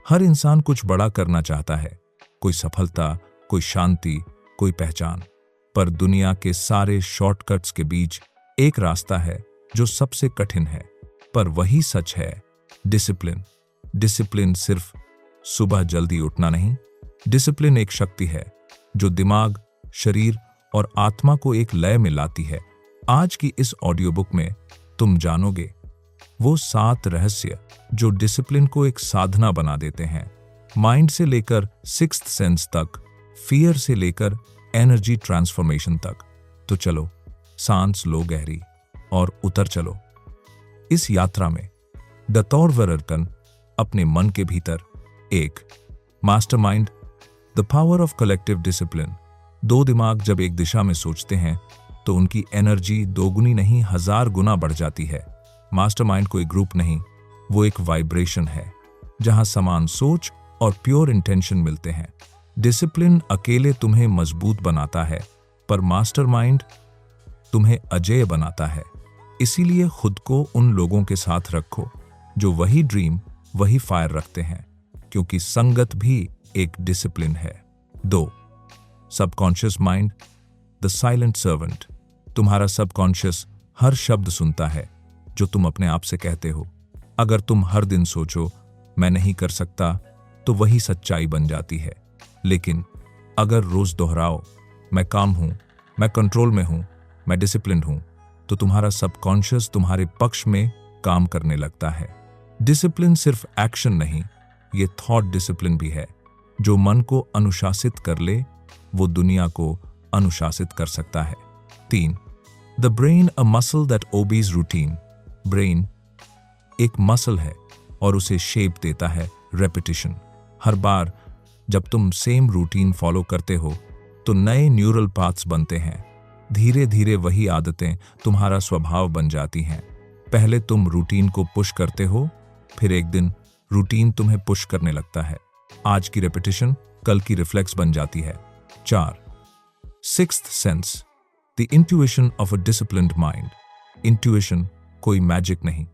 हर इंसान कुछ बड़ा करना चाहता है, कोई सफलता, कोई शांति, कोई पहचान। पर दुनिया के सारे शॉर्टकट्स के बीच एक रास्ता है जो सबसे कठिन है, पर वही सच है, डिसिप्लिन। डिसिप्लिन सिर्फ सुबह जल्दी उठना नहीं, डिसिप्लिन एक शक्ति है जो दिमाग, शरीर और आत्मा को एक लय में लाती है। आज की इस ऑडियो बुक में तुम जानोगे वो 7 रहस्य जो डिसिप्लिन को एक साधना बना देते हैं। माइंड से लेकर सिक्स्थ सेंस तक, फियर से लेकर एनर्जी ट्रांसफॉर्मेशन तक। तो चलो सांस लो गहरी और उतर चलो इस यात्रा में। द तोरवरकन अपने मन के भीतर। 1. Mastermind, the power of collective discipline. 2 दिमाग जब एक दिशा में सोचते हैं तो उनकी एनर्जी दोगुनी नहीं 1000 गुना बढ़ जाती है। मास्टरमाइंड कोई ग्रुप नहीं, वो एक वाइब्रेशन है जहां समान सोच और प्योर इंटेंशन मिलते हैं। डिसिप्लिन अकेले तुम्हें मजबूत बनाता है, पर मास्टरमाइंड तुम्हें अजेय बनाता है। इसीलिए खुद को उन लोगों के साथ रखो जो वही ड्रीम, वही फायर रखते हैं, क्योंकि संगत भी एक डिसिप्लिन है। 2. Subconscious mind, the silent servant. तुम्हारा सबकॉन्शियस हर शब्द सुनता है जो तुम अपने आप से कहते हो। अगर तुम हर दिन सोचो मैं नहीं कर सकता, तो वही सच्चाई बन जाती है। लेकिन अगर रोज दोहराओ मैं काम हूं, मैं कंट्रोल में हूं, मैं डिसिप्लिन हूं, तो तुम्हारा सबकॉन्शियस तुम्हारे पक्ष में काम करने लगता है। डिसिप्लिन सिर्फ एक्शन नहीं, ये थॉट डिसिप्लिन भी है। जो मन को अनुशासित कर ले वो दुनिया को अनुशासित कर सकता है। 3. The brain, a muscle that obese routine. Brain एक मसल है और उसे शेप देता है रेपिटेशन। हर बार जब तुम सेम रूटीन फॉलो करते हो तो नए न्यूरल पाथ्स बनते हैं। धीरे धीरे वही आदतें तुम्हारा स्वभाव बन जाती हैं। पहले तुम रूटीन को पुश करते हो, फिर एक दिन रूटीन तुम्हें पुश करने लगता है। आज की रेपिटेशन कल की रिफ्लेक्स बन जाती है। 4. Sixth sense, the intuition of a disciplined mind. Intuition कोई मैजिक नहीं,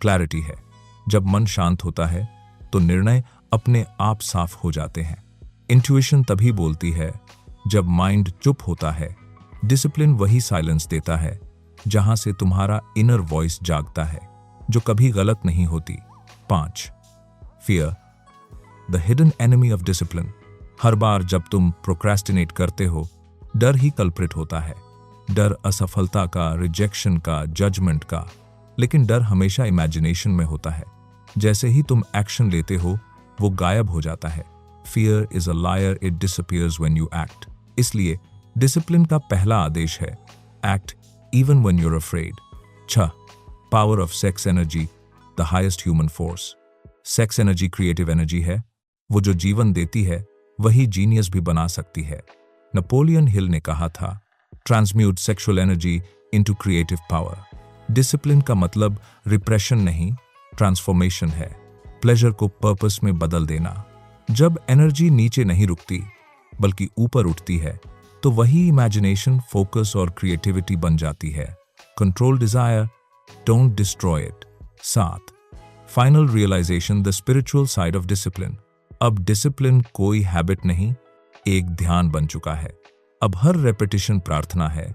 क्लैरिटी है। जब मन शांत होता है तो निर्णय अपने आप साफ हो जाते हैं। इंट्यूशन तभी बोलती है जब माइंड चुप होता है। डिसिप्लिन वही साइलेंस देता है जहां से तुम्हारा इनर वॉइस जागता है, जो कभी गलत नहीं होती। 5. Fear, the hidden enemy of discipline. हर बार जब तुम प्रोक्रेस्टिनेट करते हो, डर ही कल्प्रिट होता है। डर असफलता का, रिजेक्शन का, जजमेंट का। लेकिन डर हमेशा इमेजिनेशन में होता है। जैसे ही तुम एक्शन लेते हो वो गायब हो जाता है। Fear is a liar, it disappears when you act. इसलिए डिसिप्लिन का पहला आदेश है act even when you are afraid. 6. Power of sex energy, the highest human force. Sex energy creative energy है। वो जो जीवन देती है वही जीनियस भी बना सकती है। नेपोलियन हिल ने कहा था, transmute sexual energy into creative power. Discipline का मतलब रिप्रेशन नहीं, ट्रांसफॉर्मेशन है। प्लेजर को पर्पस में बदल देना। जब एनर्जी नीचे नहीं रुकती बल्कि ऊपर उठती है तो वही इमेजिनेशन, फोकस और क्रिएटिविटी बन जाती है। Control desire, don't destroy it. 7. Final realisation, the spiritual side of discipline. अब डिसिप्लिन कोई हैबिट नहीं, एक ध्यान बन चुका है। अब हर रेपिटेशन प्रार्थना है,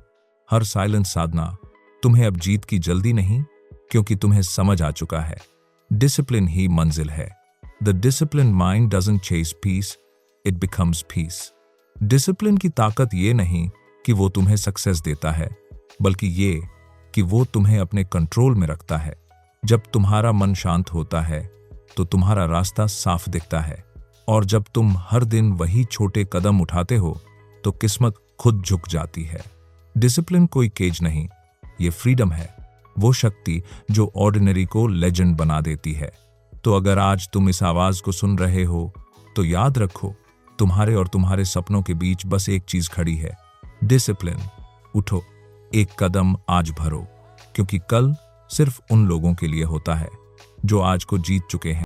हर साइलेंस साधना। तुम्हें अब जीत की जल्दी नहीं, क्योंकि तुम्हें समझ आ चुका है डिसिप्लिन ही मंजिल है। The discipline mind doesn't chase peace, it becomes peace. Discipline की ताकत ये नहीं कि वो तुम्हें सक्सेस देता है, बल्कि ये कि वो तुम्हें अपने कंट्रोल में रखता है। जब तुम्हारा मन शांत होता है तो तुम्हारा रास्ता साफ दिखता है, और जब तुम हर दिन वही छोटे कदम उठाते हो तो किस्मत खुद झुक जाती है। डिसिप्लिन कोई केज नहीं, ये फ्रीडम है, वो शक्ति जो ऑर्डिनरी को लेजेंड बना देती है। तो अगर आज तुम इस आवाज को सुन रहे हो तो याद रखो, तुम्हारे और तुम्हारे सपनों के बीच बस एक चीज खड़ी है, डिसिप्लिन। उठो, एक कदम आज भरो, क्योंकि कल सिर्फ उन लोगों के लिए होता है जो आज को जीत चुके हैं।